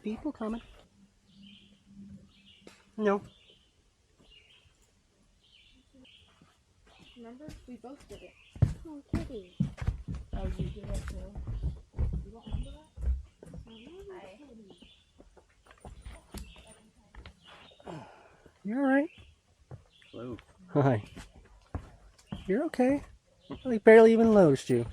People coming. No. Remember? We both did it. Oh, kitty. Oh, you did it too? You don't remember that? You alright? Hello. Hi. You're okay. I barely even noticed you.